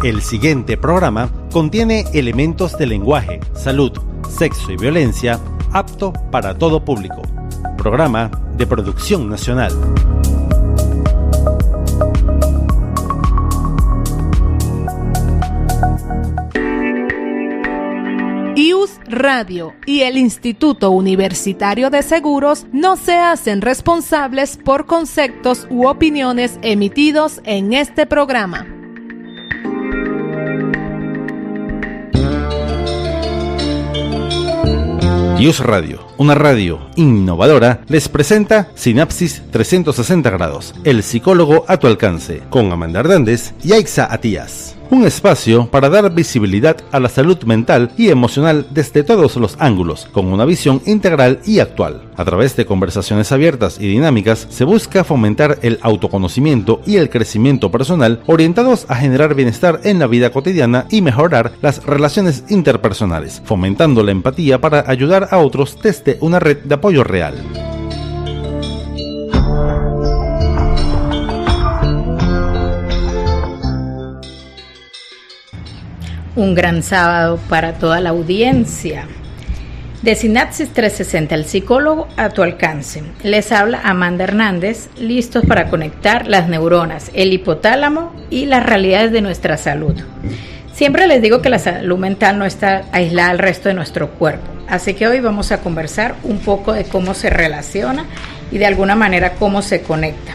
El siguiente programa contiene elementos de lenguaje, salud, sexo y violencia apto para todo público. Programa de producción nacional. IUS Radio y el Instituto Universitario de Seguros no se hacen responsables por conceptos u opiniones emitidos en este programa. IUS Radio, una radio innovadora, les presenta Sinapsis 360 grados, el psicólogo a tu alcance, con Amanda Hernández y Aixa Atías. Un espacio para dar visibilidad a la salud mental y emocional desde todos los ángulos, con una visión integral y actual. A través de conversaciones abiertas y dinámicas, se busca fomentar el autoconocimiento y el crecimiento personal orientados a generar bienestar en la vida cotidiana y mejorar las relaciones interpersonales, fomentando la empatía para ayudar a otros desde una red de apoyo real. Un gran sábado para toda la audiencia de Sinapsis 360, el psicólogo a tu alcance. Les habla Amanda Hernández, listos para conectar las neuronas, el hipotálamo y las realidades de nuestra salud. Siempre les digo que la salud mental no está aislada al resto de nuestro cuerpo, así que hoy vamos a conversar un poco de cómo se relaciona y de alguna manera cómo se conecta.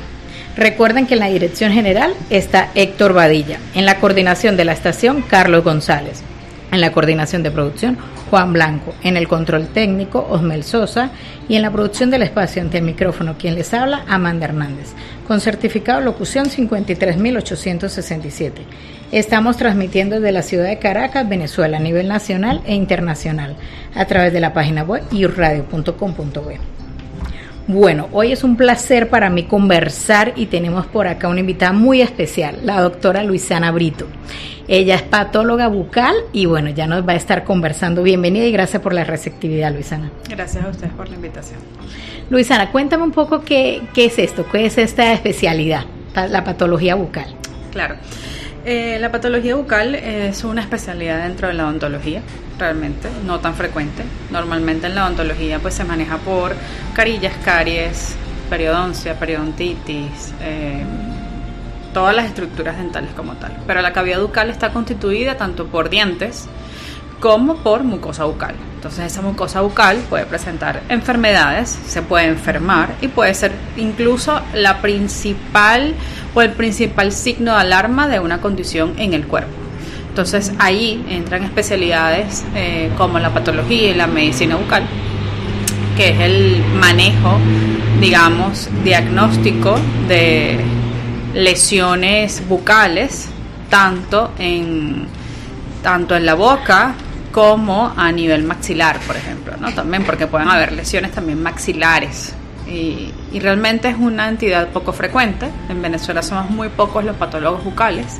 Recuerden que en la dirección general está Héctor Badilla, en la coordinación de la estación Carlos González, en la coordinación de producción Juan Blanco, en el control técnico Osmel Sosa y en la producción del espacio ante el micrófono quien les habla Amanda Hernández, con certificado de locución 53867. Estamos transmitiendo desde la ciudad de Caracas, Venezuela, a nivel nacional e internacional, a través de la página web iusradio.com.be. Bueno, hoy es un placer para mí conversar y tenemos por acá una invitada muy especial, la doctora Luisana Brito. Ella es patóloga bucal y bueno, ya nos va a estar conversando. Bienvenida y gracias por la receptividad, Luisana. Gracias a ustedes por la invitación. Luisana, cuéntame un poco qué es esto, qué es esta especialidad, la patología bucal. Claro. La patología bucal es una especialidad dentro de la odontología, realmente, no tan frecuente. Normalmente en la odontología pues se maneja por carillas, caries, periodoncia, periodontitis, todas las estructuras dentales como tal. Pero la cavidad bucal está constituida tanto por dientes como por mucosa bucal. Entonces esa mucosa bucal puede presentar enfermedades, se puede enfermar y puede ser incluso la principal o el principal signo de alarma de una condición en el cuerpo. Entonces ahí entran especialidades como la patología y la medicina bucal, que es el manejo, digamos, diagnóstico de lesiones bucales, tanto en la boca como a nivel maxilar, por ejemplo, ¿no? También porque pueden haber lesiones también maxilares y realmente es una entidad poco frecuente. En Venezuela somos muy pocos los patólogos bucales.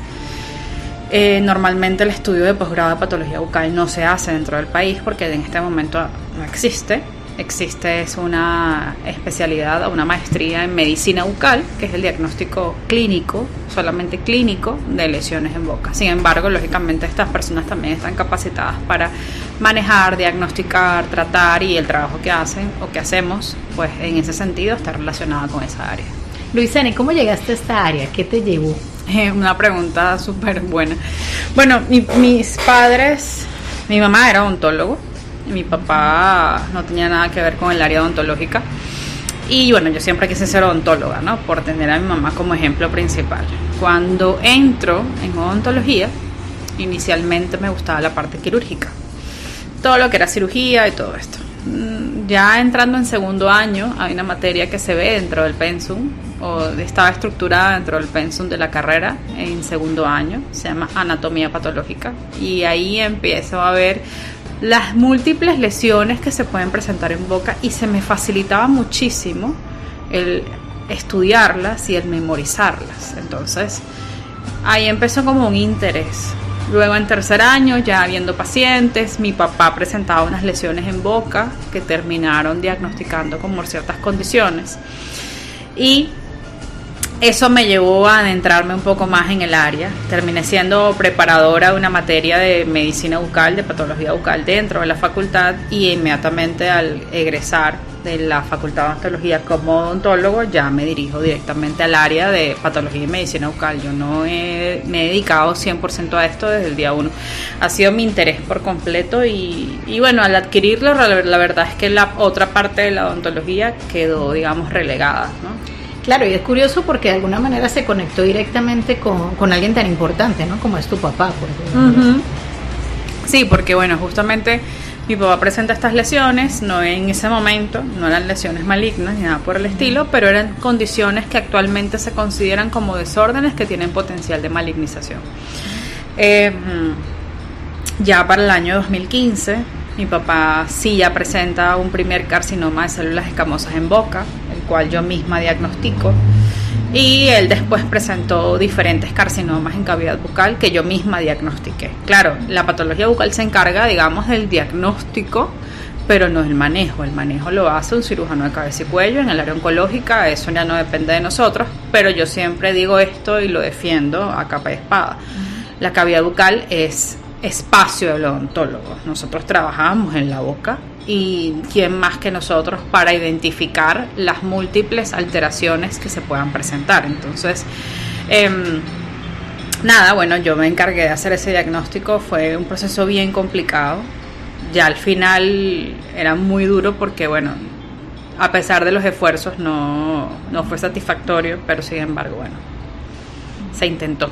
Normalmente el estudio de posgrado de patología bucal no se hace dentro del país porque en este momento no existe. Existe es una especialidad o una maestría en medicina bucal, que es el diagnóstico clínico, solamente clínico, de lesiones en boca. Sin embargo, lógicamente estas personas también están capacitadas para manejar, diagnosticar, tratar, y el trabajo que hacen o que hacemos, pues en ese sentido está relacionado con esa área. Luisana, ¿y cómo llegaste a esta área? ¿Qué te llevó? Una pregunta súper buena. Bueno, mis padres, mi mamá era odontólogo. Mi papá no tenía nada que ver con el área odontológica y bueno, yo siempre quise ser odontóloga, ¿no? Por tener a mi mamá como ejemplo principal. Cuando entro en odontología, inicialmente me gustaba la parte quirúrgica, todo lo que era cirugía y todo esto. Ya entrando en segundo año, hay una materia que se ve dentro del pensum, o estaba estructurada dentro del pensum de la carrera en segundo año, se llama anatomía patológica, y ahí empiezo a ver las múltiples lesiones que se pueden presentar en boca y se me facilitaba muchísimo el estudiarlas y el memorizarlas. Entonces ahí empezó como un interés. Luego en tercer año, ya viendo pacientes, mi papá presentaba unas lesiones en boca que terminaron diagnosticando como ciertas condiciones y eso me llevó a adentrarme un poco más en el área. Terminé siendo preparadora de una materia de medicina bucal, de patología bucal dentro de la facultad, y inmediatamente al egresar de la Facultad de Odontología como odontólogo ya me dirijo directamente al área de patología y medicina bucal. Yo no me he dedicado 100% a esto desde el día 1. Ha sido mi interés por completo y bueno, al adquirirlo la verdad es que la otra parte de la odontología quedó, digamos, relegada, ¿no? Claro, y es curioso porque de alguna manera se conectó directamente con alguien tan importante, ¿no? Como es tu papá, por ejemplo. Uh-huh. Sí, porque bueno, justamente mi papá presenta estas lesiones, no en ese momento, no eran lesiones malignas ni nada por el estilo, pero eran condiciones que actualmente se consideran como desórdenes que tienen potencial de malignización. Ya para el año 2015, mi papá sí ya presenta un primer carcinoma de células escamosas en boca, el cual yo misma diagnostico. Y él después presentó diferentes carcinomas en cavidad bucal que yo misma diagnostiqué. Claro, la patología bucal se encarga, digamos, del diagnóstico, pero no del manejo. El manejo lo hace un cirujano de cabeza y cuello en el área oncológica, eso ya no depende de nosotros, pero yo siempre digo esto y lo defiendo a capa y espada. La cavidad bucal es espacio del odontólogo. Nosotros trabajamos en la boca y quién más que nosotros para identificar las múltiples alteraciones que se puedan presentar. Entonces, nada, bueno, yo me encargué de hacer ese diagnóstico. Fue un proceso bien complicado. Ya al final era muy duro porque, bueno, a pesar de los esfuerzos no fue satisfactorio, pero sin embargo, bueno, se intentó.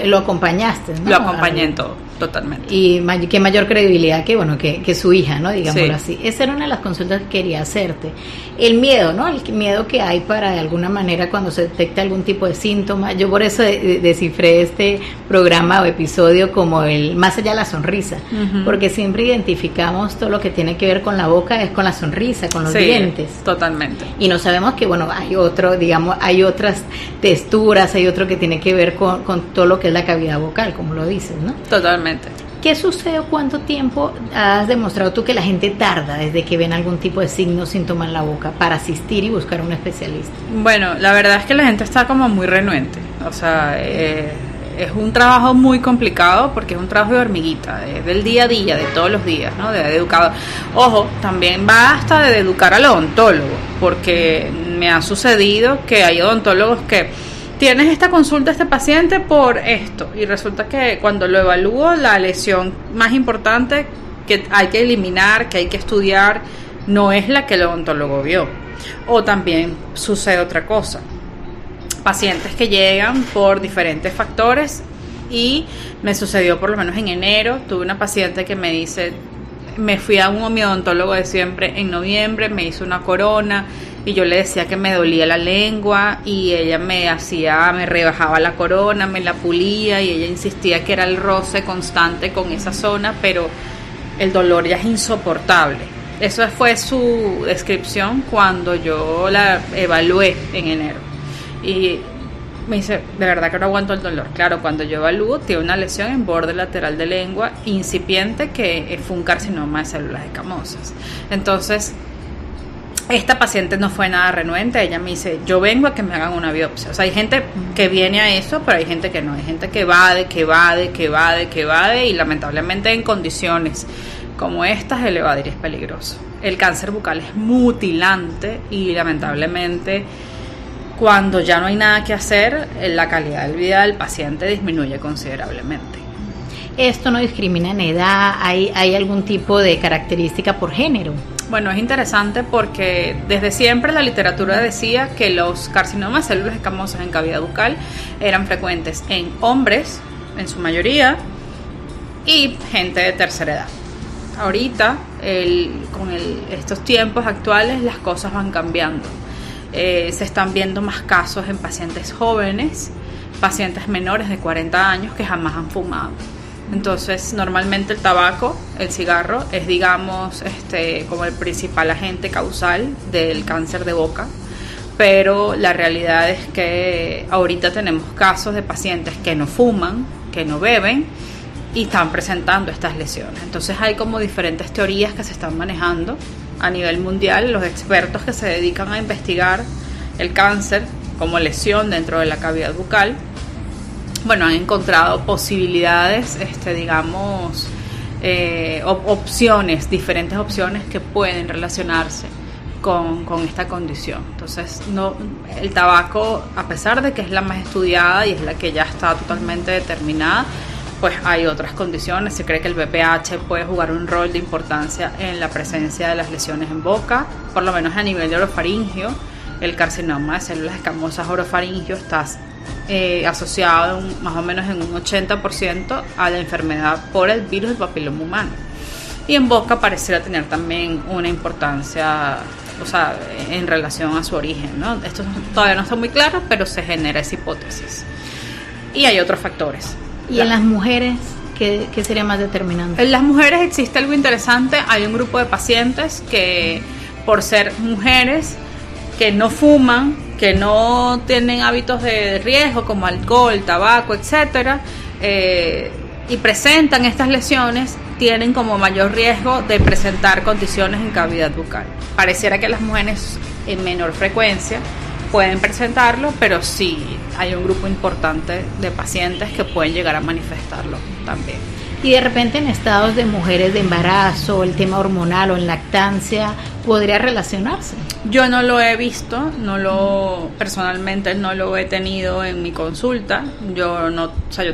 Lo acompañaste, ¿no? Lo acompañé en todo, totalmente. Y qué mayor credibilidad que, bueno, que su hija, ¿no? Digámoslo Sí. así. Esa era una de las consultas que quería hacerte. El miedo, ¿no? El miedo que hay para, de alguna manera, cuando se detecta algún tipo de síntoma. Yo por eso descifré este programa o episodio como el más allá de la sonrisa. Uh-huh. Porque siempre identificamos todo lo que tiene que ver con la boca, es con la sonrisa, con los dientes. Totalmente. Y no sabemos que, bueno, hay otro, digamos, hay otras texturas, hay otro que tiene que ver con todo lo que es la cavidad vocal, como lo dices, ¿no? Totalmente. ¿Qué sucede o cuánto tiempo has demostrado tú que la gente tarda desde que ven algún tipo de signo o síntoma en la boca para asistir y buscar a un especialista? Bueno, la verdad es que la gente está como muy renuente. O sea, es un trabajo muy complicado porque es un trabajo de hormiguita, del día a día, de todos los días, ¿no? De educador. Ojo, también va hasta de educar al odontólogo, porque me ha sucedido que hay odontólogos que tienes esta consulta a este paciente por esto, y resulta que cuando lo evalúo, la lesión más importante que hay que eliminar, que hay que estudiar, no es la que el odontólogo vio. O también sucede otra cosa, pacientes que llegan por diferentes factores, y me sucedió por lo menos en enero, tuve una paciente que me dice, me fui a mi odontólogo de siempre en noviembre, me hizo una corona, y yo le decía que me dolía la lengua, y ella me rebajaba la corona, me la pulía, y ella insistía que era el roce constante con esa zona, pero el dolor ya es insoportable. Eso fue su descripción cuando yo la evalué en enero. Y me dice, de verdad que no aguanto el dolor. Claro, cuando yo evalúo, tiene una lesión en borde lateral de lengua incipiente que fue un carcinoma de células escamosas. Entonces, esta paciente no fue nada renuente. Ella me dice, yo vengo a que me hagan una biopsia. O sea, hay gente que viene a eso, pero hay gente que no. Hay gente que evade, y lamentablemente en condiciones como estas el evadir es peligroso. El cáncer bucal es mutilante y lamentablemente cuando ya no hay nada que hacer, la calidad de vida del paciente disminuye considerablemente. ¿Esto no discrimina en edad? ¿Hay algún tipo de característica por género? Bueno, es interesante porque desde siempre la literatura decía que los carcinomas de células escamosas en cavidad bucal eran frecuentes en hombres, en su mayoría, y gente de tercera edad. Ahorita, estos tiempos actuales, las cosas van cambiando. Se están viendo más casos en pacientes jóvenes, pacientes menores de 40 años que jamás han fumado. Entonces, normalmente el tabaco, el cigarro, es, digamos, como el principal agente causal del cáncer de boca, pero la realidad es que ahorita tenemos casos de pacientes que no fuman, que no beben y están presentando estas lesiones. Entonces hay como diferentes teorías que se están manejando a nivel mundial. Los expertos que se dedican a investigar el cáncer como lesión dentro de la cavidad bucal, bueno, han encontrado posibilidades, digamos, opciones, diferentes opciones que pueden relacionarse con esta condición. Entonces, el tabaco, a pesar de que es la más estudiada y es la que ya está totalmente determinada, pues hay otras condiciones. Se cree que el BPH puede jugar un rol de importancia en la presencia de las lesiones en boca, por lo menos a nivel de orofaringio. El carcinoma de células escamosas orofaringio está asociado más o menos en un 80% a la enfermedad por el virus del papiloma humano. Y en boca pareciera tener también una importancia, o sea, en relación a su origen, ¿no? Esto todavía no está muy claro, pero se genera esa hipótesis. Y hay otros factores. ¿Y en las mujeres qué sería más determinante? En las mujeres existe algo interesante. Hay un grupo de pacientes que, por ser mujeres que no fuman, que no tienen hábitos de riesgo como alcohol, tabaco, etcétera, y presentan estas lesiones, tienen como mayor riesgo de presentar condiciones en cavidad bucal. Pareciera que las mujeres en menor frecuencia pueden presentarlo, pero sí hay un grupo importante de pacientes que pueden llegar a manifestarlo también. Y de repente en estados de mujeres de embarazo, el tema hormonal o en lactancia, ¿podría relacionarse? Yo no lo he visto, personalmente no lo he tenido en mi consulta. Yo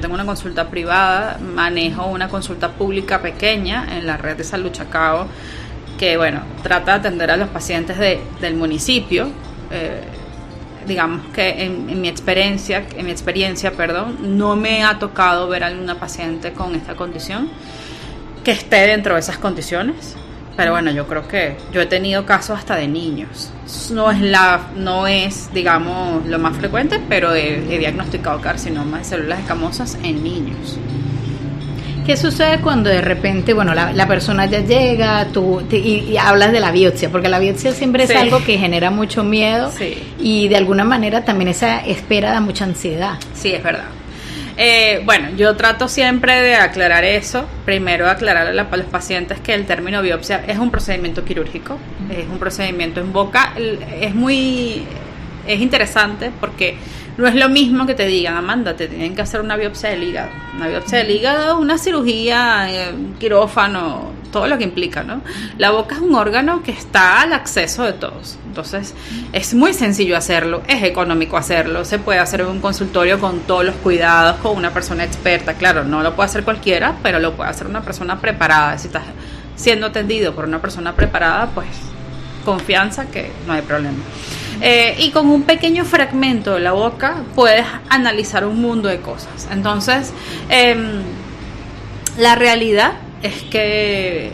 tengo una consulta privada, manejo una consulta pública pequeña en la red de Salud Chacao, que bueno, trata de atender a los pacientes del municipio. Digamos que en mi experiencia, no me ha tocado ver a alguna paciente con esta condición que esté dentro de esas condiciones. Pero bueno, yo creo que yo he tenido casos hasta de niños. No es, digamos, lo más frecuente, pero he diagnosticado carcinoma de células escamosas en niños. ¿Qué sucede cuando de repente, bueno, la persona ya llega, y hablas de la biopsia? Porque la biopsia siempre es algo que genera mucho miedo, y de alguna manera también esa espera da mucha ansiedad. Sí, es verdad. Bueno, yo trato siempre de aclarar eso. Primero, aclararle a los pacientes que el término biopsia es un procedimiento quirúrgico, es un procedimiento en boca. Es interesante porque no es lo mismo que te digan, Amanda, te tienen que hacer una biopsia del hígado. Una biopsia del hígado, una cirugía, quirófano, todo lo que implica, ¿no? La boca es un órgano que está al acceso de todos. Entonces, es muy sencillo hacerlo, es económico hacerlo, se puede hacer en un consultorio con todos los cuidados, con una persona experta. Claro, no lo puede hacer cualquiera, pero lo puede hacer una persona preparada. Si estás siendo atendido por una persona preparada, pues confianza que no hay problema. Y con un pequeño fragmento de la boca puedes analizar un mundo de cosas. Entonces, la realidad es que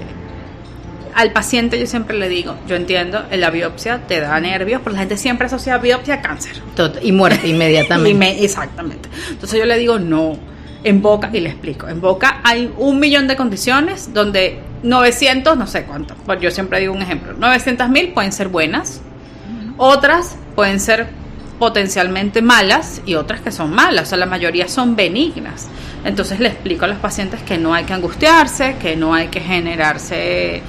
al paciente yo siempre le digo, yo entiendo, en la biopsia te da nervios, porque la gente siempre asocia biopsia a cáncer. Y muerte inmediatamente. Exactamente. Entonces yo le digo, no, en boca, y le explico, en boca hay 1 millón de condiciones donde 900, no sé cuánto, pues yo siempre digo un ejemplo, 900,000 pueden ser buenas, otras pueden ser potencialmente malas y otras que son malas, o sea, la mayoría son benignas. Entonces le explico a los pacientes que no hay que angustiarse, que no hay que generarse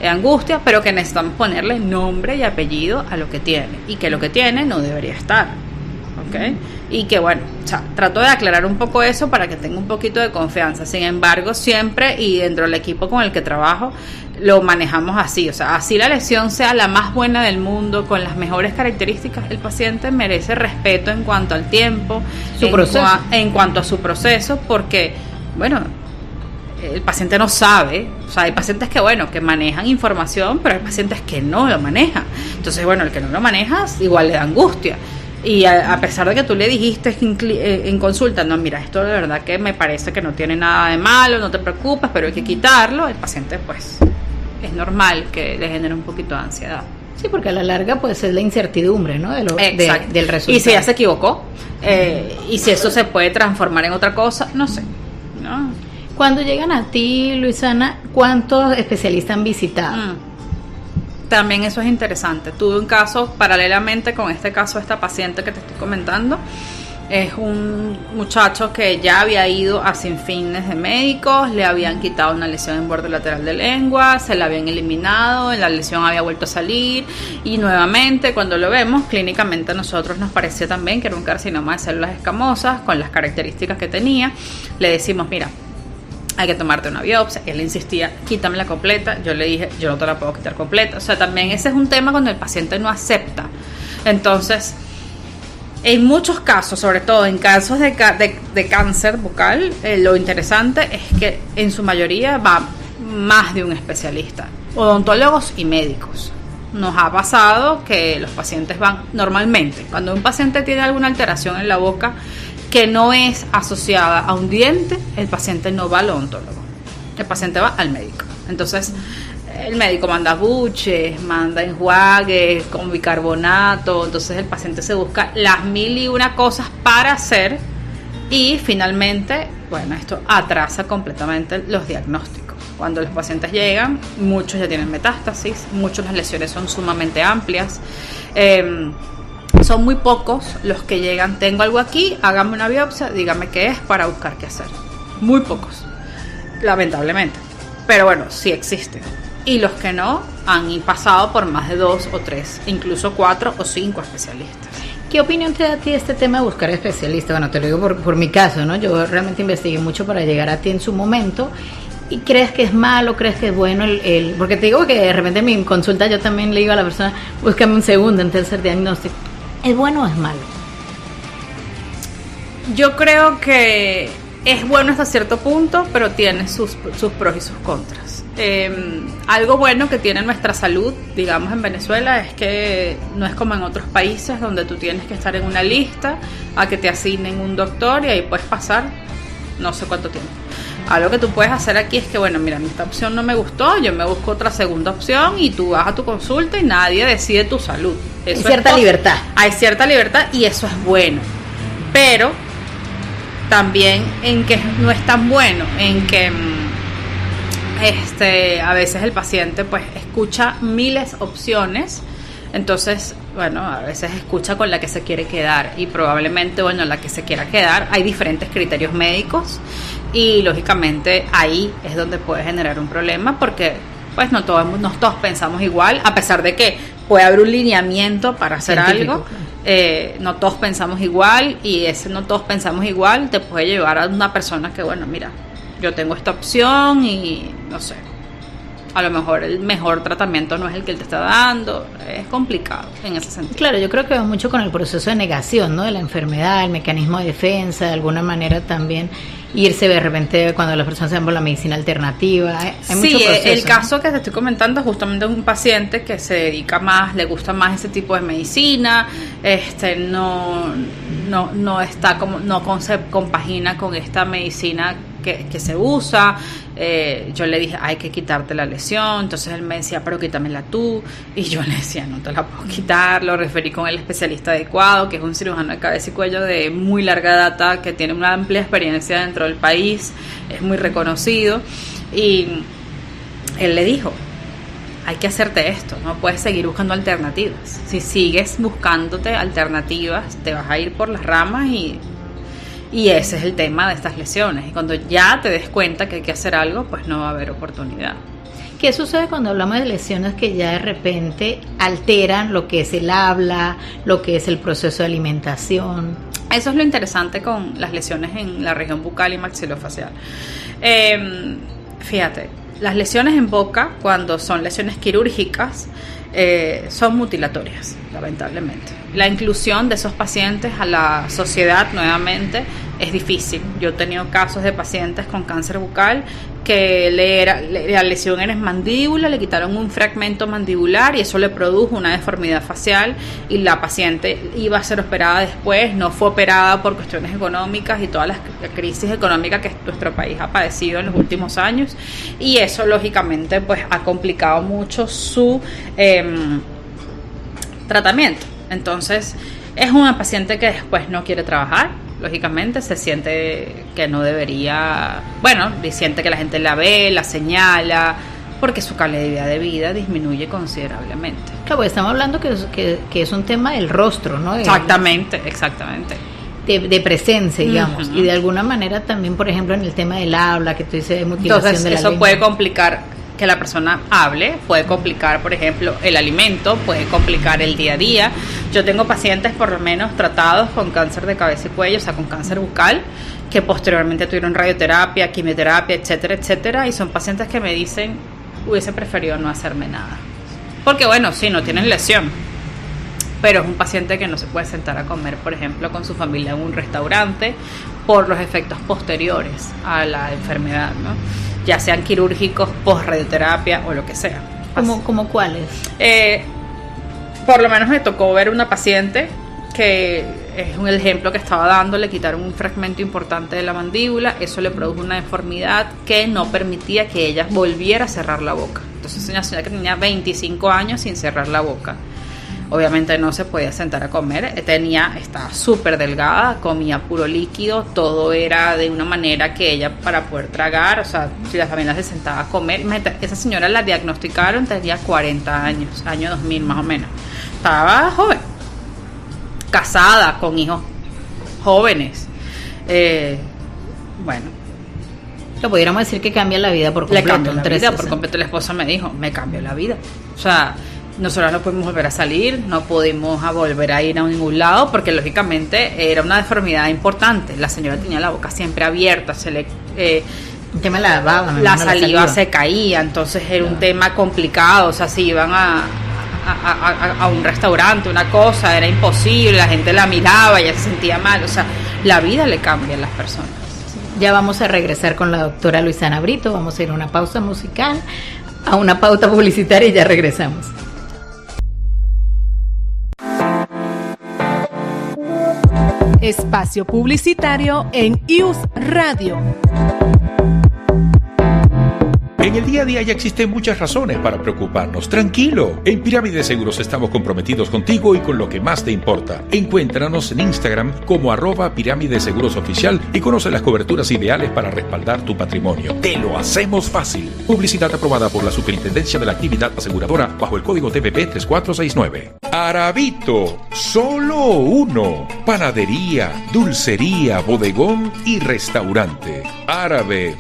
angustia, pero que necesitamos ponerle nombre y apellido a lo que tiene, y que lo que tiene no debería estar, ¿ok? Y que bueno, o sea, trato de aclarar un poco eso para que tenga un poquito de confianza. Sin embargo, siempre, y dentro del equipo con el que trabajo, lo manejamos así, o sea, así la lesión sea la más buena del mundo, con las mejores características, el paciente merece respeto en cuanto al tiempo, en cuanto a su proceso, porque, bueno, el paciente no sabe, o sea, hay pacientes que, bueno, que manejan información, pero hay pacientes que no lo manejan. Entonces, bueno, el que no lo maneja igual le da angustia. Y a pesar de que tú le dijiste en consulta, no, mira, esto de verdad que me parece que no tiene nada de malo, no te preocupes, pero hay que quitarlo, el paciente pues es normal que le genere un poquito de ansiedad. Sí, porque a la larga pues es la incertidumbre, ¿no? Del resultado. Y si ya se equivocó, y si eso se puede transformar en otra cosa, no sé, ¿no? Cuando llegan a ti, Luisana, ¿cuántos especialistas han visitado? También eso es interesante. Tuve un caso paralelamente con este caso, esta paciente que te estoy comentando, Es un muchacho que ya había ido a sin fines de médicos, le habían quitado una lesión en borde lateral de lengua, se la habían eliminado, la lesión había vuelto a salir y nuevamente cuando lo vemos clínicamente a nosotros nos parecía también que era un carcinoma de células escamosas con las características que tenía. Le decimos, mira, hay que tomarte una biopsia. Él insistía, quítamela completa. Yo le dije, yo no te la puedo quitar completa. O sea, también ese es un tema cuando el paciente no acepta. Entonces, en muchos casos, sobre todo en casos de cáncer bucal, lo interesante es que en su mayoría va más de un especialista, odontólogos y médicos. Nos ha pasado que los pacientes van normalmente, cuando un paciente tiene alguna alteración en la boca que no es asociada a un diente, el paciente no va al odontólogo, el paciente va al médico. Entonces, el médico manda buches, manda enjuagues con bicarbonato, entonces el paciente se busca las 1001 cosas para hacer y finalmente, bueno, esto atrasa completamente los diagnósticos. Cuando los pacientes llegan, muchos ya tienen metástasis, muchos las lesiones son sumamente amplias, son muy pocos los que llegan, tengo algo aquí, hágame una biopsia, dígame qué es para buscar qué hacer. Muy pocos, lamentablemente, pero bueno, sí existen. Y los que no han pasado por más de 2 o 3, incluso 4 o 5 especialistas. ¿Qué opinión te da a ti este tema de buscar especialistas? Bueno, te lo digo por mi caso, ¿no? Yo realmente investigué mucho para llegar a ti en su momento. ¿Y crees que es malo, crees que es bueno? Porque te digo que de repente en mi consulta yo también le digo a la persona, búscame un segundo, un tercer diagnóstico. ¿Es bueno o es malo? Yo creo que es bueno hasta cierto punto, pero tiene sus pros y sus contras. Algo bueno que tiene nuestra salud, digamos en Venezuela, es que no es como en otros países donde tú tienes que estar en una lista a que te asignen un doctor y ahí puedes pasar no sé cuánto tiempo. Algo que tú puedes hacer aquí es que, bueno, mira, esta opción no me gustó, yo me busco otra segunda opción y tú vas a tu consulta y nadie decide tu salud. Hay cierta libertad. Hay cierta libertad y eso es bueno, pero también en que no es tan bueno, en que a veces el paciente pues escucha miles de opciones, entonces bueno, a veces escucha con la que se quiere quedar y probablemente, bueno, la que se quiera quedar, hay diferentes criterios médicos y lógicamente ahí es donde puede generar un problema porque pues no todos pensamos igual, a pesar de que puede haber un lineamiento para hacer algo, no todos pensamos igual y ese no todos pensamos igual te puede llevar a una persona que, bueno, mira, yo tengo esta opción y no sé, a lo mejor el mejor tratamiento no es el que él te está dando, es complicado en ese sentido. Claro, yo creo que va mucho con el proceso de negación, ¿no? De la enfermedad, el mecanismo de defensa, de alguna manera también irse de repente cuando las personas se van por la medicina alternativa. Hay sí, mucho proceso, el caso que te estoy comentando justamente es un paciente que se dedica más, le gusta más ese tipo de medicina, no está como, no se compagina con esta medicina que se usa. Yo le dije, hay que quitarte la lesión, entonces él me decía, pero quítamela tú, y yo le decía, no te la puedo quitar, lo referí con el especialista adecuado, que es un cirujano de cabeza y cuello de muy larga data, que tiene una amplia experiencia dentro del país, es muy reconocido, y él le dijo, hay que hacerte esto, no puedes seguir buscando alternativas, si sigues buscándote alternativas, te vas a ir por las ramas y ese es el tema de estas lesiones. Y cuando ya te des cuenta que hay que hacer algo, pues no va a haber oportunidad. ¿Qué sucede cuando hablamos de lesiones que ya de repente alteran lo que es el habla, lo que es el proceso de alimentación? Eso es lo interesante con las lesiones en la región bucal y maxilofacial. Fíjate, las lesiones en boca, cuando son lesiones quirúrgicas, son mutilatorias, lamentablemente. La inclusión de esos pacientes a la sociedad nuevamente es difícil. Yo he tenido casos de pacientes con cáncer bucal que la lesión era en mandíbula, le quitaron un fragmento mandibular y eso le produjo una deformidad facial y la paciente iba a ser operada después, no fue operada por cuestiones económicas y todas las crisis económicas que nuestro país ha padecido en los últimos años y eso lógicamente pues ha complicado mucho su tratamiento. Entonces es una paciente que después no quiere trabajar, lógicamente se siente que no debería, bueno, siente que la gente la ve, la señala, porque su calidad de vida disminuye considerablemente. Claro, pues estamos hablando que es un tema del rostro, ¿no? Exactamente. de presencia, digamos, y de alguna manera también, por ejemplo, en el tema del habla, que tú dices de mutilación. Entonces, de la eso lengua. puede complicar que la persona hable, puede complicar, por ejemplo, el alimento, puede complicar el día a día. Yo tengo pacientes, por lo menos, tratados con cáncer de cabeza y cuello, o sea, con cáncer bucal, que posteriormente tuvieron radioterapia, quimioterapia, etcétera, etcétera, y son pacientes que me dicen, hubiese preferido no hacerme nada. Porque, bueno, sí, no tienen lesión, pero es un paciente que no se puede sentar a comer, por ejemplo, con su familia en un restaurante por los efectos posteriores a la enfermedad, ¿no? Ya sean quirúrgicos, post-radioterapia o lo que sea. ¿Cómo cuáles? Por lo menos me tocó ver una paciente que es un ejemplo que estaba dando, le quitaron un fragmento importante de la mandíbula, eso le produjo una deformidad que no permitía que ella volviera a cerrar la boca. Entonces es una señora que tenía 25 años sin cerrar la boca. Obviamente no se podía sentar a comer, estaba súper delgada, comía puro líquido, todo era de una manera que ella para poder tragar, o sea, si la familia se sentaba a comer, esa señora la diagnosticaron, tenía 40 años, año 2000 más o menos, estaba joven, casada, con hijos jóvenes, bueno. Lo pudiéramos decir que cambia la vida por completo. Le cambió la vida por completo, la esposa me dijo, me cambió la vida, o sea, nosotros no pudimos volver a salir, no pudimos volver a ir a ningún lado, porque lógicamente era una deformidad importante. La señora tenía la boca siempre abierta, la saliva se caía, entonces era un tema complicado. O sea, si iban a un restaurante, una cosa, era imposible, la gente la miraba, ella se sentía mal. O sea, la vida le cambia a las personas. Ya vamos a regresar con la doctora Luisana Brito, vamos a ir a una pausa musical, a una pauta publicitaria y ya regresamos. Espacio publicitario en IUS Radio. En el día a día ya existen muchas razones para preocuparnos. Tranquilo, en Pirámide Seguros estamos comprometidos contigo y con lo que más te importa. Encuéntranos en Instagram como @Pirámide Seguros Oficial y conoce las coberturas ideales para respaldar tu patrimonio. Te lo hacemos fácil. Publicidad aprobada por la Superintendencia de la Actividad Aseguradora bajo el código TPP 3469. Aravito, solo uno. Panadería, dulcería, bodegón y restaurante. Árabe,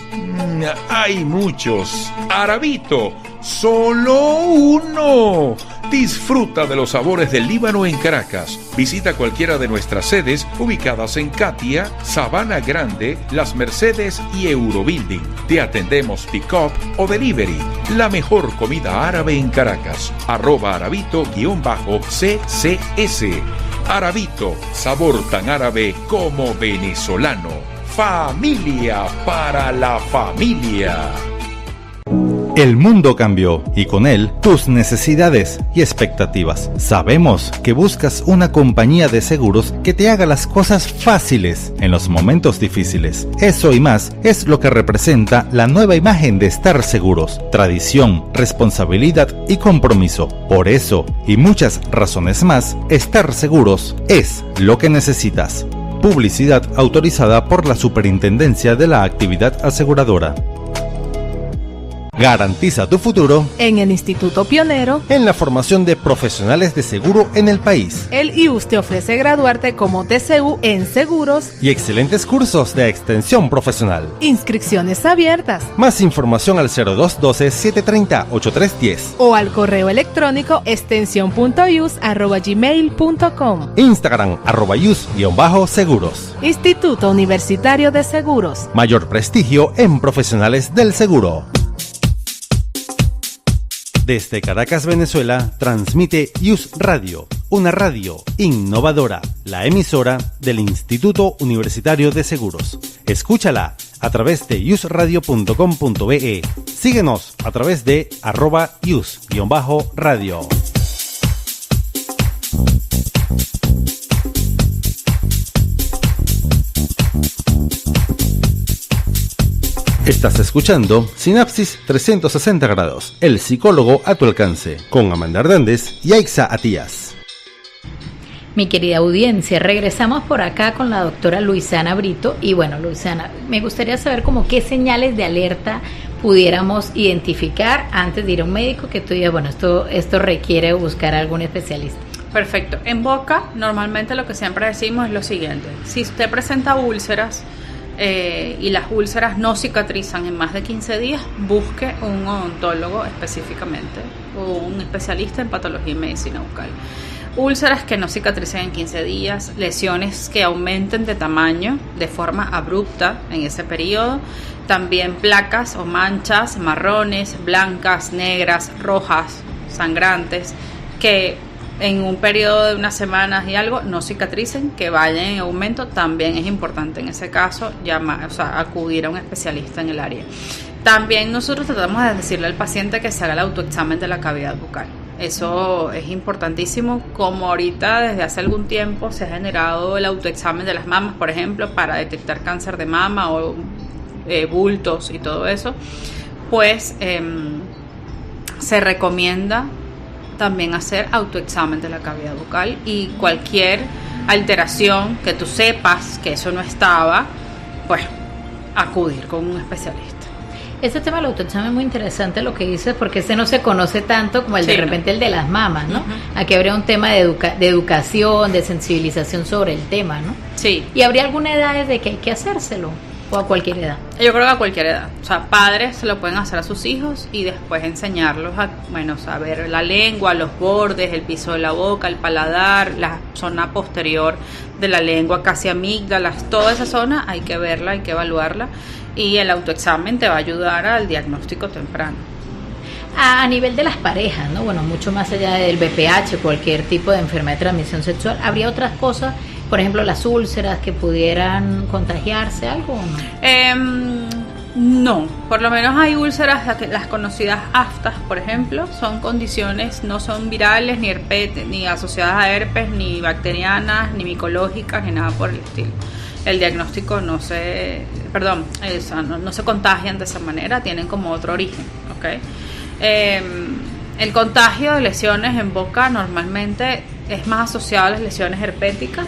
hay muchos. Aravito, solo uno. Disfruta de los sabores del Líbano en Caracas. Visita cualquiera de nuestras sedes ubicadas en Katia, Sabana Grande, Las Mercedes y Eurobuilding. Te atendemos pick-up o delivery. La mejor comida árabe en Caracas. @Aravito_CCS. Aravito, sabor tan árabe como venezolano. Familia para la familia. El mundo cambió y con él tus necesidades y expectativas. Sabemos que buscas una compañía de seguros que te haga las cosas fáciles en los momentos difíciles. Eso y más es lo que representa la nueva imagen de Star Seguros: tradición, responsabilidad y compromiso. Por eso y muchas razones más, Star Seguros es lo que necesitas. Publicidad autorizada por la Superintendencia de la Actividad Aseguradora. Garantiza tu futuro En el Instituto Pionero, en la formación de profesionales de seguro en el país el IUS te ofrece graduarte como TCU en seguros. y excelentes cursos de extensión profesional. Inscripciones abiertas Más información al 0212-730-8310. o al correo electrónico extensión.ius@gmail.com. Instagram @yus_seguros. Instituto Universitario de Seguros. Mayor prestigio en profesionales del seguro. Desde Caracas, Venezuela, transmite IUS Radio, una radio innovadora, la emisora del Instituto Universitario de Seguros. Escúchala a través de iusradio.com.be. Síguenos a través de @ius_radio. Estás escuchando Sinapsis 360 grados, el psicólogo a tu alcance, con Amanda Hernández y Aixa Atías. Mi querida audiencia, regresamos por acá con la doctora Luisana Brito. Y bueno, Luisana, me gustaría saber como qué señales de alerta pudiéramos identificar antes de ir a un médico, que tú digas, bueno, esto requiere buscar a algún especialista. Perfecto. En boca, normalmente lo que siempre decimos es lo siguiente. Si usted presenta úlceras y las úlceras no cicatrizan en más de 15 días, busque un odontólogo específicamente o un especialista en patología y medicina bucal. Úlceras que no cicatricen en 15 días, lesiones que aumenten de tamaño de forma abrupta en ese periodo, también placas o manchas marrones, blancas, negras, rojas, sangrantes, que en un periodo de unas semanas y algo no cicatricen, que vayan en aumento, también es importante en ese caso acudir a un especialista en el área. También nosotros tratamos de decirle al paciente que se haga el autoexamen de la cavidad bucal. Eso es importantísimo, como ahorita desde hace algún tiempo se ha generado el autoexamen de las mamas, por ejemplo, para detectar cáncer de mama o bultos y todo eso, pues se recomienda también hacer autoexamen de la cavidad bucal, y cualquier alteración que tú sepas que eso no estaba, pues acudir con un especialista. Este tema del autoexamen es muy interesante lo que dices, porque ese no se conoce tanto como el de repente el de las mamas, ¿no? Aquí habría un tema de educación, de sensibilización sobre el tema, ¿no? Sí. ¿Y habría alguna edad de que hay que hacérselo? ¿O a cualquier edad? Yo creo que a cualquier edad. O sea, padres se lo pueden hacer a sus hijos y después enseñarlos a ver la lengua, los bordes, el piso de la boca, el paladar, la zona posterior de la lengua, casi amígdalas, toda esa zona hay que verla, hay que evaluarla, y el autoexamen te va a ayudar al diagnóstico temprano. A nivel de las parejas, ¿no? Bueno, mucho más allá del VPH, cualquier tipo de enfermedad de transmisión sexual, ¿habría otras cosas? Por ejemplo, las úlceras que pudieran contagiarse, ¿algo o no? No, por lo menos hay úlceras, las conocidas aftas, por ejemplo, son condiciones, no son virales, ni asociadas a herpes, ni bacterianas, ni micológicas, ni nada por el estilo. El diagnóstico no se contagian de esa manera, tienen como otro origen, ¿ok? El contagio de lesiones en boca normalmente es más asociado a las lesiones herpéticas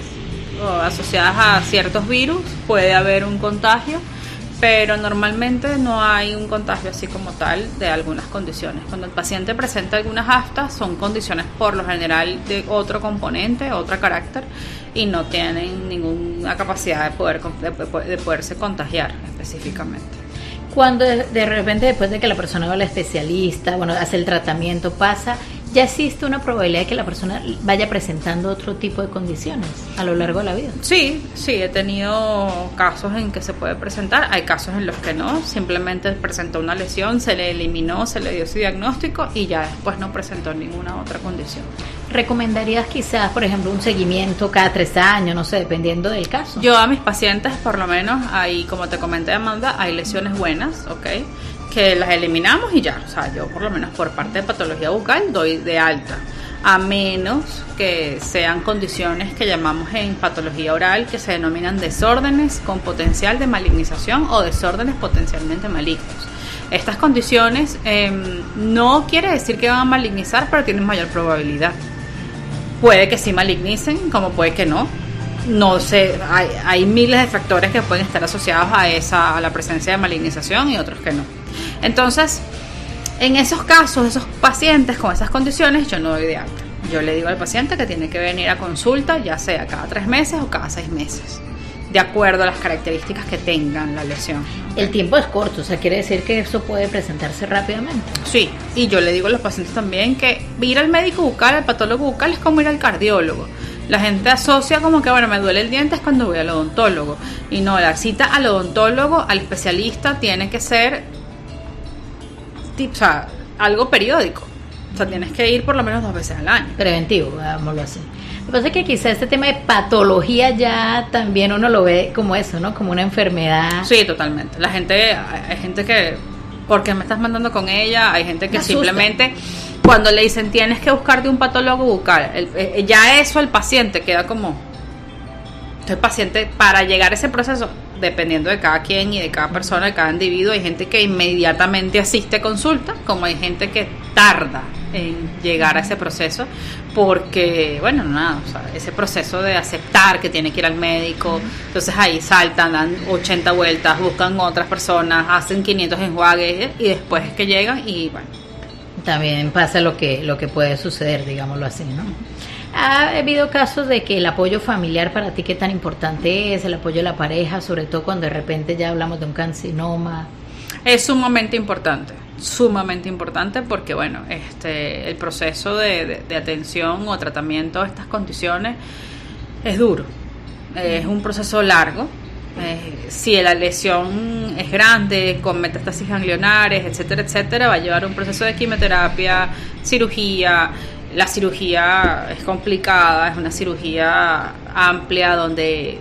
o asociadas a ciertos virus. Puede haber un contagio, pero normalmente no hay un contagio así como tal de algunas condiciones. Cuando el paciente presenta algunas aftas, son condiciones por lo general de otro componente, otro carácter, y no tienen ninguna capacidad de poderse contagiar específicamente. Cuando de repente, después de que la persona va al especialista, hace el tratamiento, pasa, ¿ya existe una probabilidad de que la persona vaya presentando otro tipo de condiciones a lo largo de la vida? Sí, he tenido casos en que se puede presentar, hay casos en los que no, simplemente presentó una lesión, se le eliminó, se le dio su diagnóstico y ya después no presentó ninguna otra condición. ¿Recomendarías quizás, por ejemplo, un seguimiento cada 3 años, no sé, dependiendo del caso? Yo a mis pacientes, por lo menos, como te comenté, Amanda, hay lesiones buenas, ¿ok?, que las eliminamos y ya. O sea, yo por lo menos por parte de patología bucal doy de alta, a menos que sean condiciones que llamamos en patología oral, que se denominan desórdenes con potencial de malignización o desórdenes potencialmente malignos. Estas condiciones no quiere decir que van a malignizar, pero tienen mayor probabilidad. Puede que sí malignicen, como puede que no. No sé, hay miles de factores que pueden estar asociados a la presencia de malignización y otros que no. Entonces, en esos casos, esos pacientes con esas condiciones, yo no doy de alta. Yo le digo al paciente que tiene que venir a consulta, ya sea cada 3 meses o cada 6 meses, de acuerdo a las características que tengan la lesión. El tiempo es corto, o sea, quiere decir que eso puede presentarse rápidamente. Sí, y yo le digo a los pacientes también que ir al médico bucal, al patólogo bucal, es como ir al cardiólogo. La gente asocia como que, me duele el diente es cuando voy al odontólogo. Y no, la cita al odontólogo, al especialista, tiene que ser algo periódico. O sea, tienes que ir por lo menos 2 veces al año. Preventivo, digámoslo así. Lo que pasa es que quizá este tema de patología ya también uno lo ve como eso, ¿no? Como una enfermedad. Sí, totalmente. Hay gente que, ¿por qué me estás mandando con ella? Hay gente que simplemente, cuando le dicen tienes que buscarte un patólogo bucal, ya eso el paciente queda como... Entonces el paciente, para llegar a ese proceso, dependiendo de cada quien y de cada persona, de cada individuo, hay gente que inmediatamente asiste a consulta, como hay gente que tarda en llegar a ese proceso, porque, ese proceso de aceptar que tiene que ir al médico, entonces ahí saltan, dan 80 vueltas, buscan otras personas, hacen 500 enjuagues y después es que llegan y También pasa lo que puede suceder, digámoslo así, ¿no? ¿Ha habido casos de que el apoyo familiar para ti qué tan importante es, el apoyo de la pareja, sobre todo cuando de repente ya hablamos de un carcinoma? Es sumamente importante porque, bueno, el proceso de atención o tratamiento de estas condiciones es duro, es un proceso largo. Si la lesión es grande, con metástasis ganglionares, etcétera, va a llevar un proceso de quimioterapia, cirugía. La cirugía es complicada, es una cirugía amplia donde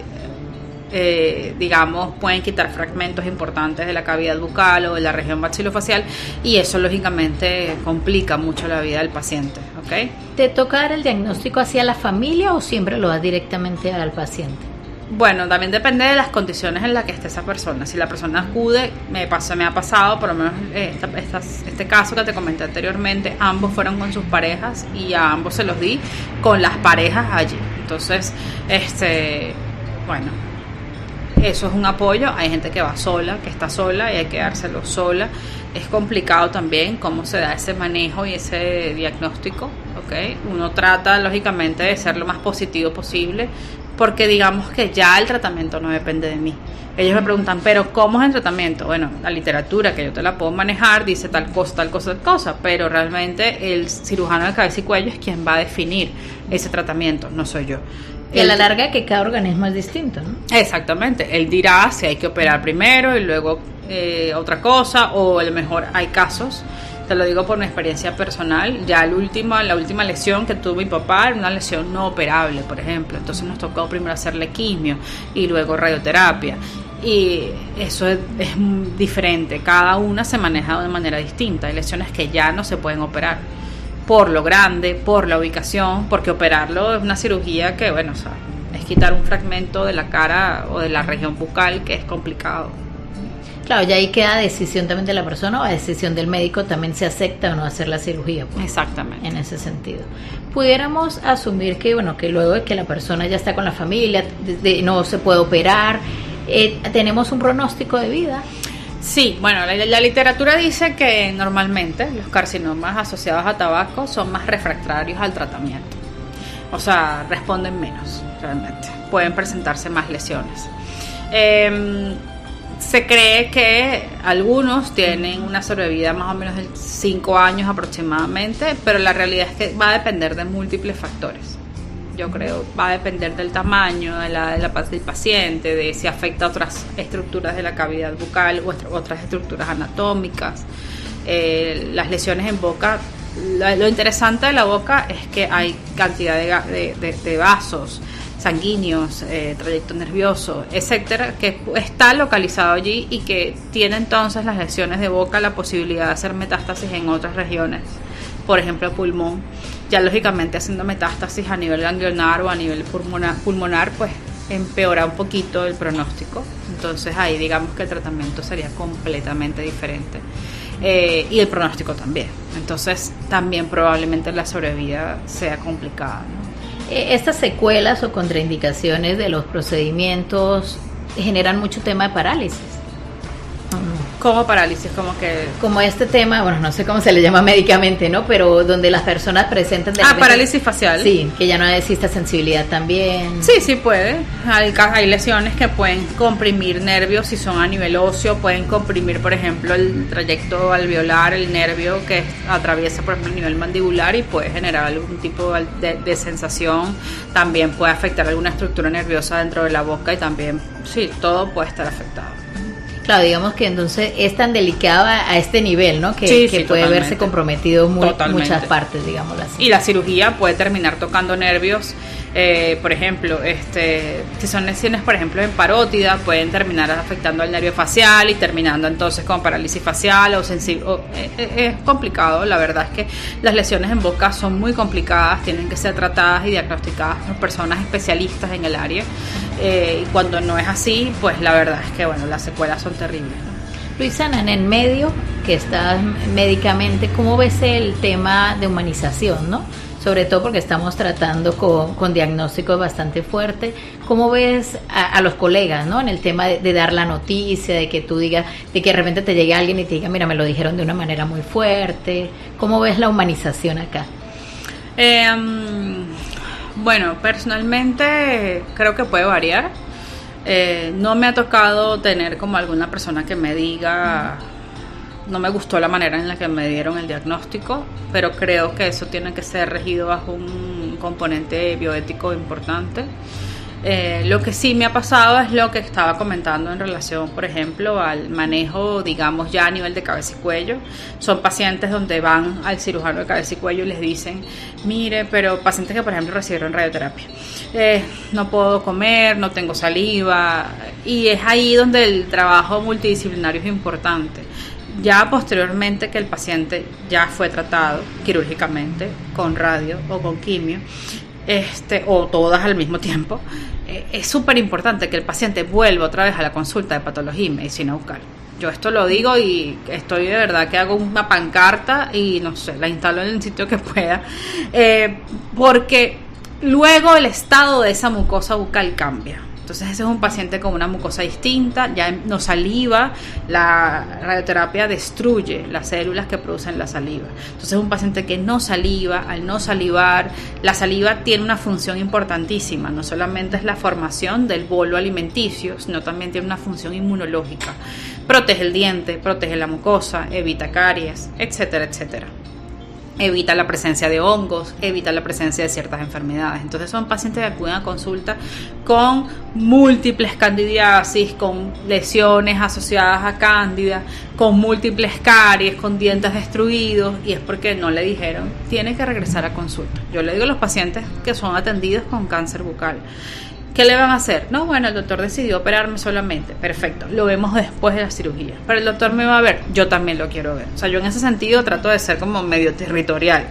digamos, pueden quitar fragmentos importantes de la cavidad bucal o de la región maxilofacial, y eso lógicamente complica mucho la vida del paciente, ¿ok? ¿Te toca dar el diagnóstico hacia la familia o siempre lo das directamente al paciente? Bueno, también depende de las condiciones en las que esté esa persona. Si la persona acude, me ha pasado, por lo menos este caso que te comenté anteriormente, ambos fueron con sus parejas y a ambos se los di con las parejas allí. Entonces, bueno, eso es un apoyo. Hay gente que va sola, que está sola y hay que dárselo sola. Es complicado también cómo se da ese manejo y ese diagnóstico, ¿ok? Uno trata, lógicamente, de ser lo más positivo posible, porque digamos que ya el tratamiento no depende de mí. Ellos me preguntan, ¿pero cómo es el tratamiento? Bueno, la literatura, que yo te la puedo manejar, dice tal cosa, pero realmente el cirujano de cabeza y cuello es quien va a definir ese tratamiento, no soy yo. Y a la larga que cada organismo es distinto, ¿no? Exactamente, él dirá si hay que operar primero y luego otra cosa, o a lo mejor hay casos, te lo digo por mi experiencia personal, ya la última lesión que tuvo mi papá era una lesión no operable, por ejemplo, entonces nos tocó primero hacerle quimio y luego radioterapia, y eso es diferente, cada una se maneja de una manera distinta. Hay lesiones que ya no se pueden operar por lo grande, por la ubicación, porque operarlo es una cirugía que, bueno, o sea, es quitar un fragmento de la cara o de la región bucal, que es complicado. Claro, ya ahí queda decisión también de la persona o a decisión del médico también se acepta o no hacer la cirugía. Pues, exactamente. En ese sentido. Pudiéramos asumir que, bueno, que luego de que la persona ya está con la familia, no se puede operar, tenemos un pronóstico de vida. Sí, bueno, la literatura dice que normalmente los carcinomas asociados a tabaco son más refractarios al tratamiento. O sea, responden menos, realmente. Pueden presentarse más lesiones. Se cree que algunos tienen una sobrevida más o menos de 5 años aproximadamente, pero la realidad es que va a depender de múltiples factores. Yo creo va a depender del tamaño del paciente, de si afecta a otras estructuras de la cavidad bucal o otras estructuras anatómicas. Las lesiones en boca, lo interesante de la boca es que hay cantidad de vasos sanguíneos, trayecto nervioso, etcétera, que está localizado allí y que tiene entonces las lesiones de boca la posibilidad de hacer metástasis en otras regiones, por ejemplo pulmón. Ya lógicamente haciendo metástasis a nivel ganglionar o a nivel pulmonar, pues empeora un poquito el pronóstico. Entonces ahí digamos que el tratamiento sería completamente diferente, y el pronóstico también. Entonces también probablemente la sobrevida sea complicada, ¿no? Estas secuelas o contraindicaciones de los procedimientos generan mucho tema de parálisis. ¿Cómo parálisis? Como este tema, bueno, no sé cómo se le llama médicamente, ¿no? Pero donde las personas presentan... parálisis facial. Sí, que ya no existe sensibilidad también. Sí puede. Hay lesiones que pueden comprimir nervios si son a nivel óseo, pueden comprimir, por ejemplo, el trayecto alveolar, el nervio que atraviesa, por ejemplo, el nivel mandibular y puede generar algún tipo de sensación. También puede afectar alguna estructura nerviosa dentro de la boca y también, sí, todo puede estar afectado. Claro, digamos que entonces es tan delicado a este nivel, ¿no? Que puede totalmente. verse comprometido muchas partes, digámoslo así. Y la cirugía puede terminar tocando nervios, por ejemplo, si son lesiones, por ejemplo, en parótida, pueden terminar afectando al nervio facial y terminando entonces con parálisis facial es complicado. La verdad es que las lesiones en boca son muy complicadas, tienen que ser tratadas y diagnosticadas por personas especialistas en el área. Y cuando no es así, pues la verdad es que, bueno, las secuelas son terribles, ¿no? Luisana, en el medio que estás médicamente, ¿cómo ves el tema de humanización, no? Sobre todo porque estamos tratando con diagnósticos bastante fuertes. ¿Cómo ves a los colegas, ¿no? En el tema de dar la noticia, de que tú digas, de que de repente te llegue alguien y te diga, mira, me lo dijeron de una manera muy Bueno, personalmente creo que puede variar. No me ha tocado tener como alguna persona que me diga, no me gustó la manera en la que me dieron el diagnóstico, pero creo que eso tiene que ser regido bajo un componente bioético importante. Lo que sí me ha pasado es lo que estaba comentando en relación, por ejemplo, al manejo, digamos, ya a nivel de cabeza y cuello. Son pacientes donde van al cirujano de cabeza y cuello y les dicen, mire, pero pacientes que, por ejemplo, recibieron radioterapia, no puedo comer, no tengo saliva, y es ahí donde el trabajo multidisciplinario es importante. Ya posteriormente que el paciente ya fue tratado quirúrgicamente con radio o con quimio, o todas al mismo tiempo, es súper importante que el paciente vuelva otra vez a la consulta de patología y medicina bucal. Yo esto lo digo y estoy de verdad que hago una pancarta y no sé, la instalo en el sitio que pueda, porque luego el estado de esa mucosa bucal cambia. Entonces ese es un paciente con una mucosa distinta, ya no saliva, la radioterapia destruye las células que producen la saliva. Entonces es un paciente que no saliva, al no salivar, la saliva tiene una función importantísima, no solamente es la formación del bolo alimenticio, sino también tiene una función inmunológica. Protege el diente, protege la mucosa, evita caries, etcétera, etcétera. Evita la presencia de hongos, evita la presencia de ciertas enfermedades. Entonces son pacientes que acuden a consulta con múltiples candidiasis, con lesiones asociadas a cándida, con múltiples caries, con dientes destruidos, y es porque no le dijeron, tiene que regresar a consulta. Yo le digo a los pacientes que son atendidos con cáncer bucal, ¿qué le van a hacer? No, bueno, el doctor decidió operarme solamente. Perfecto, lo vemos después de la cirugía. Pero el doctor me va a ver, yo también lo quiero ver. O sea, yo en ese sentido trato de ser como medio territorial.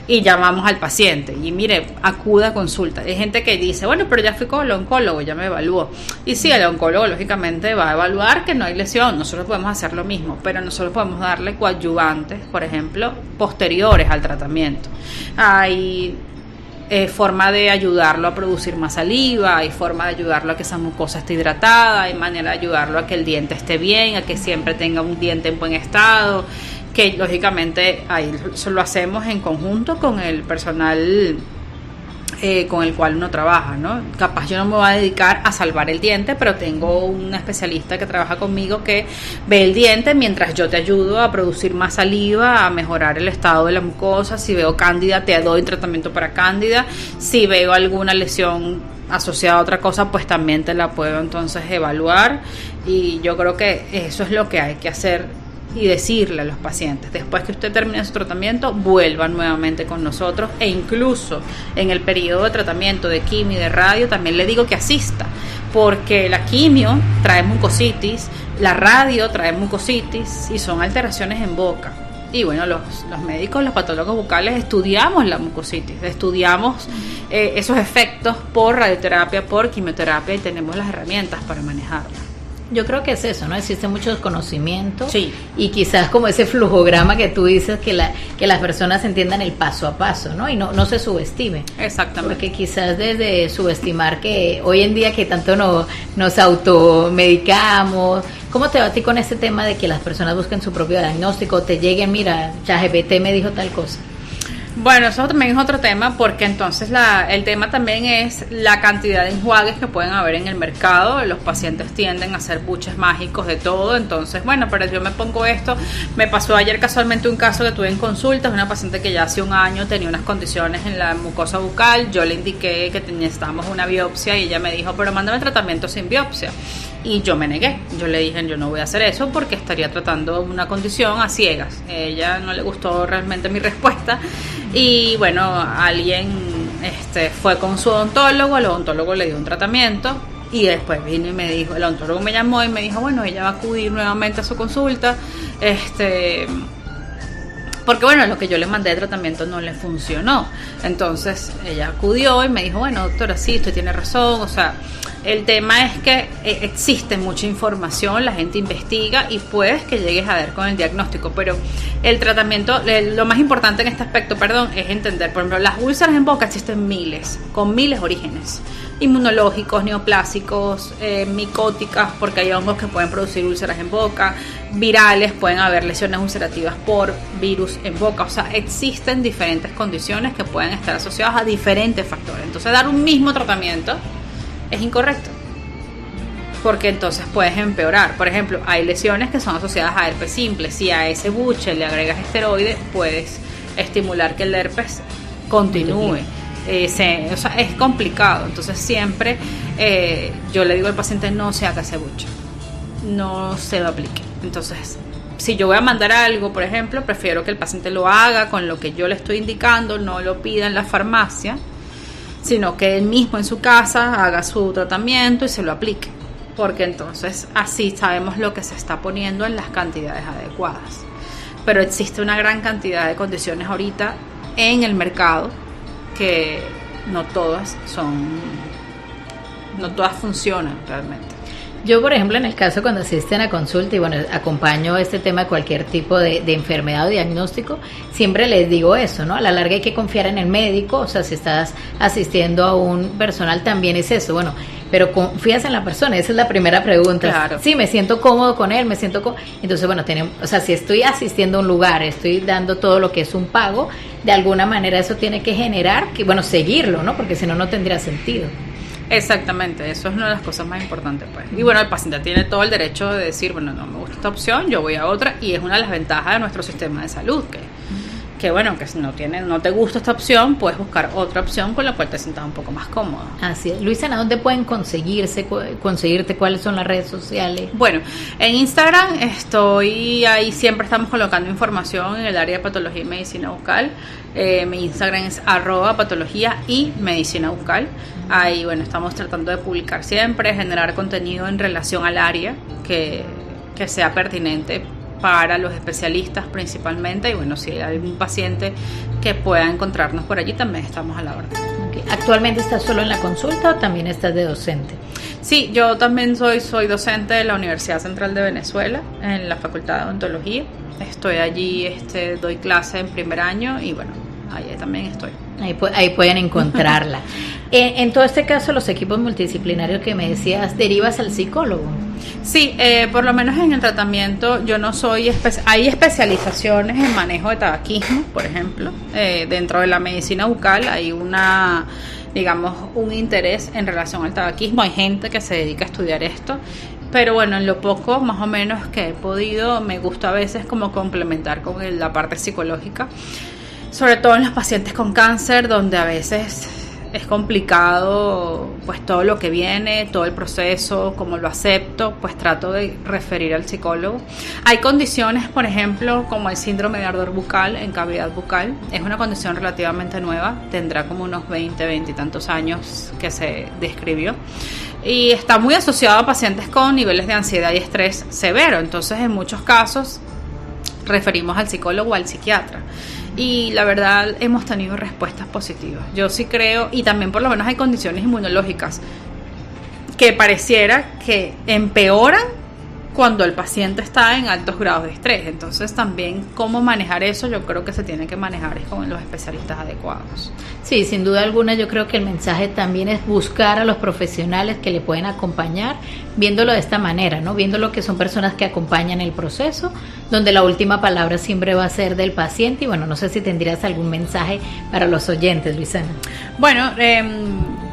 Y llamamos al paciente. Y mire, acuda a consulta. Hay gente que dice, bueno, pero ya fui con el oncólogo, ya me evaluó. Y sí, el oncólogo lógicamente va a evaluar que no hay lesión. Nosotros podemos hacer lo mismo, pero nosotros podemos darle coadyuvantes, por ejemplo, posteriores al tratamiento. Hay forma de ayudarlo a producir más saliva, hay forma de ayudarlo a que esa mucosa esté hidratada, hay manera de ayudarlo a que el diente esté bien, a que siempre tenga un diente en buen estado, que lógicamente ahí eso lo hacemos en conjunto con el personal con el cual uno trabaja, ¿no? Capaz yo no me voy a dedicar a salvar el diente, pero tengo un especialista que trabaja conmigo que ve el diente mientras yo te ayudo a producir más saliva, a mejorar el estado de la mucosa. Si veo cándida, te doy tratamiento para cándida. Si veo alguna lesión asociada a otra cosa, pues también te la puedo entonces evaluar. Y yo creo que eso es lo que hay que hacer y decirle a los pacientes, después que usted termine su tratamiento, vuelvan nuevamente con nosotros, e incluso en el periodo de tratamiento de quimio y de radio también le digo que asista, porque la quimio trae mucositis, la radio trae mucositis y son alteraciones en boca. Y bueno, los médicos, los patólogos bucales estudiamos la mucositis, estudiamos esos efectos por radioterapia, por quimioterapia, y tenemos las herramientas para manejarla. Yo creo que es eso, ¿no? Existe mucho desconocimiento, sí, y quizás como ese flujograma que tú dices, que las personas entiendan el paso a paso, ¿no? Y no se subestime. Exactamente. Porque quizás desde subestimar, que hoy en día que tanto nos automedicamos, ¿cómo te va a ti con este tema de que las personas busquen su propio diagnóstico, te lleguen, mira, ChatGPT me dijo tal cosa? Bueno, eso también es otro tema, porque entonces el tema también es la cantidad de enjuagues que pueden haber en el mercado. Los pacientes tienden a hacer buches mágicos de todo, entonces, bueno, pero yo me pongo esto. Me pasó ayer casualmente un caso que tuve en consulta, una paciente que ya hace un año tenía unas condiciones en la mucosa bucal. Yo le indiqué que necesitábamos una biopsia y ella me dijo, pero mándame tratamiento sin biopsia. Y yo me negué, yo le dije, yo no voy a hacer eso porque estaría tratando una condición a ciegas. A ella no le gustó realmente mi respuesta, y bueno, alguien fue con su odontólogo, el odontólogo le dio un tratamiento, y después vino y me dijo, el odontólogo me llamó y me dijo, bueno, ella va a acudir nuevamente a su consulta, porque bueno, lo que yo le mandé de tratamiento no le funcionó. Entonces ella acudió y me dijo, bueno, doctora, sí, usted tiene razón, o sea, El tema es que existe mucha información, la gente investiga y puedes que llegues a ver con el diagnóstico, pero el tratamiento, lo más importante en este aspecto, es entender, por ejemplo, las úlceras en boca existen con miles de orígenes, inmunológicos, neoplásicos, micóticas, porque hay hongos que pueden producir úlceras en boca, virales, pueden haber lesiones ulcerativas por virus en boca, o sea, existen diferentes condiciones que pueden estar asociadas a diferentes factores. Entonces, dar un mismo tratamiento es incorrecto, porque entonces puedes empeorar. Por ejemplo, hay lesiones que son asociadas a herpes simple. Si a ese buche le agregas esteroides, puedes estimular que el herpes continúe. O sea, es complicado. Entonces siempre yo le digo al paciente, no se haga ese buche, no se lo aplique. Entonces, si yo voy a mandar algo, por ejemplo, prefiero que el paciente lo haga con lo que yo le estoy indicando, no lo pida en la farmacia, sino que él mismo en su casa haga su tratamiento y se lo aplique, porque entonces así sabemos lo que se está poniendo en las cantidades adecuadas. Pero existe una gran cantidad de condiciones ahorita en el mercado que no todas funcionan realmente. Yo, por ejemplo, en el caso cuando asisten a consulta y bueno, acompaño este tema de cualquier tipo de enfermedad o diagnóstico, siempre les digo eso, ¿no? A la larga hay que confiar en el médico, o sea, si estás asistiendo a un personal también es eso, bueno, pero confías en la persona, esa es la primera pregunta. Claro. Sí, me siento cómodo con él, entonces, bueno, o sea, si estoy asistiendo a un lugar, estoy dando todo lo que es un pago, de alguna manera eso tiene que generar, que bueno, seguirlo, ¿no? Porque si no, no tendría sentido. Exactamente, eso es una de las cosas más importantes, pues. Y bueno, el paciente tiene todo el derecho de decir, bueno, no me gusta esta opción, yo voy a otra, y es una de las ventajas de nuestro sistema de salud, que bueno, que si no te gusta esta opción, puedes buscar otra opción con la cual te sientas un poco más cómodo. Así es. Luisana, ¿dónde pueden conseguirte? ¿Cuáles son las redes sociales? Bueno, en Instagram estoy ahí, siempre estamos colocando información en el área de patología y medicina bucal. Mi Instagram es @patología y medicina bucal. Ahí, bueno, estamos tratando de publicar siempre, generar contenido en relación al área que sea pertinente para los especialistas principalmente, y bueno, si hay algún paciente que pueda encontrarnos por allí, también estamos a la orden. Okay. ¿Actualmente estás solo en la consulta o también estás de docente? Sí, yo también soy docente de la Universidad Central de Venezuela, en la Facultad de Odontología. Estoy allí, doy clase en primer año y bueno, ahí también estoy. Ahí pueden encontrarla. En todo este caso, los equipos multidisciplinarios que me decías, ¿derivas al psicólogo? Sí, por lo menos en el tratamiento yo no soy hay especializaciones en manejo de tabaquismo, por ejemplo. Dentro de la medicina bucal hay un interés en relación al tabaquismo. Hay gente que se dedica a estudiar esto. Pero bueno, en lo poco más o menos que he podido, me gusta a veces como complementar con la parte psicológica, sobre todo en los pacientes con cáncer, donde a veces es complicado pues todo lo que viene, todo el proceso, cómo lo acepto, pues trato de referir al psicólogo. Hay condiciones, por ejemplo, como el síndrome de ardor bucal en cavidad bucal. Es una condición relativamente nueva, tendrá como unos 20 y tantos años que se describió, y está muy asociado a pacientes con niveles de ansiedad y estrés severo. Entonces, en muchos casos referimos al psicólogo o al psiquiatra, y la verdad hemos tenido respuestas positivas. Yo sí creo, y también por lo menos hay condiciones inmunológicas que pareciera que empeoran cuando el paciente está en altos grados de estrés. Entonces también cómo manejar eso, yo creo que se tiene que manejar con los especialistas adecuados. Sí, sin duda alguna yo creo que el mensaje también es buscar a los profesionales que le pueden acompañar, viéndolo de esta manera, ¿no? Viéndolo que son personas que acompañan el proceso, donde la última palabra siempre va a ser del paciente. Y bueno, no sé si tendrías algún mensaje para los oyentes, Luisana. Bueno,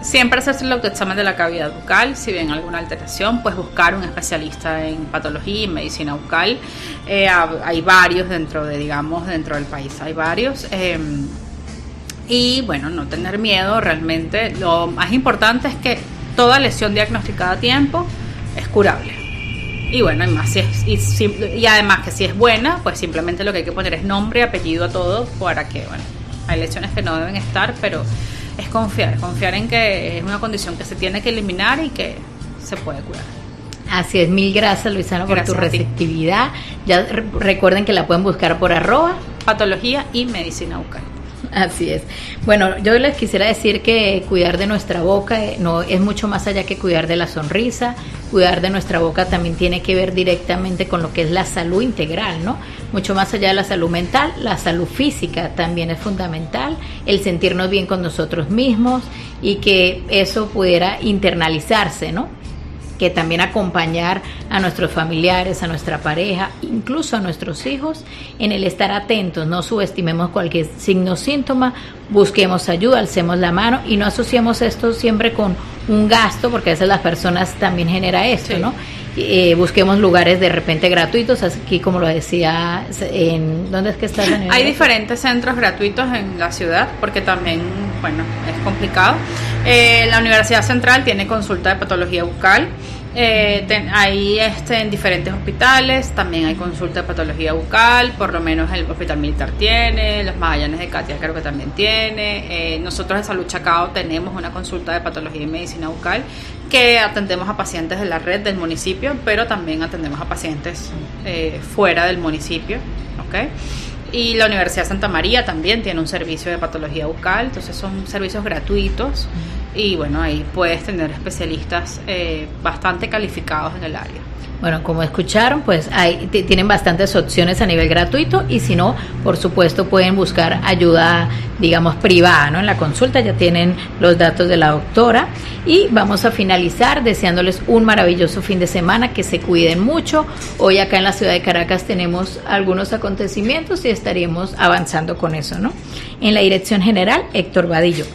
siempre hacerse el autoexamen de la cavidad bucal. Si ven alguna alteración, pues buscar un especialista en patología y medicina bucal. Hay varios dentro del país, hay varios. Y bueno, no tener miedo. Realmente lo más importante es que toda lesión diagnosticada a tiempo es curable. Y bueno, y además que si es buena, pues simplemente lo que hay que poner es nombre y apellido a todo, para que, bueno, hay lesiones que no deben estar, pero es confiar en que es una condición que se tiene que eliminar y que se puede curar. Así es, mil gracias, Luisana, por tu receptividad. Ya recuerden que la pueden buscar por @patología y medicina bucal. Así es. Bueno, yo les quisiera decir que cuidar de nuestra boca no es mucho más allá que cuidar de la sonrisa. Cuidar de nuestra boca también tiene que ver directamente con lo que es la salud integral, ¿no? Mucho más allá de la salud mental, la salud física también es fundamental, el sentirnos bien con nosotros mismos y que eso pudiera internalizarse, ¿no? Que también acompañar a nuestros familiares, a nuestra pareja, incluso a nuestros hijos, en el estar atentos, no subestimemos cualquier signo o síntoma, busquemos ayuda, alcemos la mano y no asociemos esto siempre con un gasto, porque a veces las personas también genera esto, sí, ¿no? Busquemos lugares de repente gratuitos, aquí como lo decía, ¿dónde es que está? Hay diferentes centros gratuitos en la ciudad, porque también, bueno, es complicado. La Universidad Central tiene consulta de patología bucal. Hay en diferentes hospitales, también hay consulta de patología bucal, por lo menos el Hospital Militar tiene, los Magallanes de Catia creo que también tiene. Nosotros en Salud Chacao tenemos una consulta de patología y medicina bucal que atendemos a pacientes de la red del municipio, pero también atendemos a pacientes fuera del municipio, ¿ok? Y la Universidad de Santa María también tiene un servicio de patología bucal, entonces son servicios gratuitos y bueno, ahí puedes tener especialistas bastante calificados en el área. Bueno, como escucharon, pues tienen bastantes opciones a nivel gratuito y si no, por supuesto pueden buscar ayuda, digamos, privada, ¿no? En la consulta ya tienen los datos de la doctora y vamos a finalizar deseándoles un maravilloso fin de semana, que se cuiden mucho. Hoy acá en la ciudad de Caracas tenemos algunos acontecimientos y estaremos avanzando con eso, ¿no? En la dirección general, Héctor Vadillo.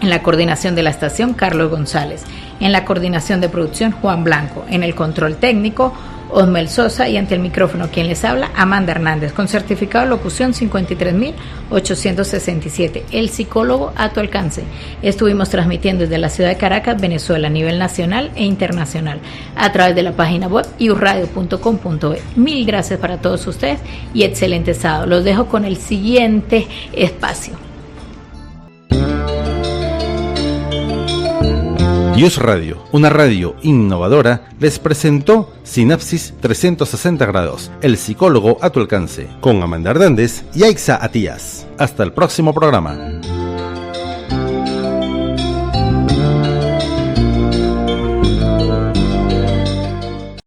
En la coordinación de la estación, Carlos González. En la coordinación de producción, Juan Blanco. En el control técnico, Osmel Sosa. Y ante el micrófono, quien les habla, Amanda Hernández, con certificado de locución 53.867. El psicólogo a tu alcance. Estuvimos transmitiendo desde la ciudad de Caracas, Venezuela, a nivel nacional e internacional, a través de la página web iurradio.com.be. Mil gracias para todos ustedes y excelente sábado. Los dejo con el siguiente espacio. IUS Radio, una radio innovadora, les presentó Sinapsis 360 grados, el psicólogo a tu alcance, con Amanda Hernández y Aixa Atías. Hasta el próximo programa.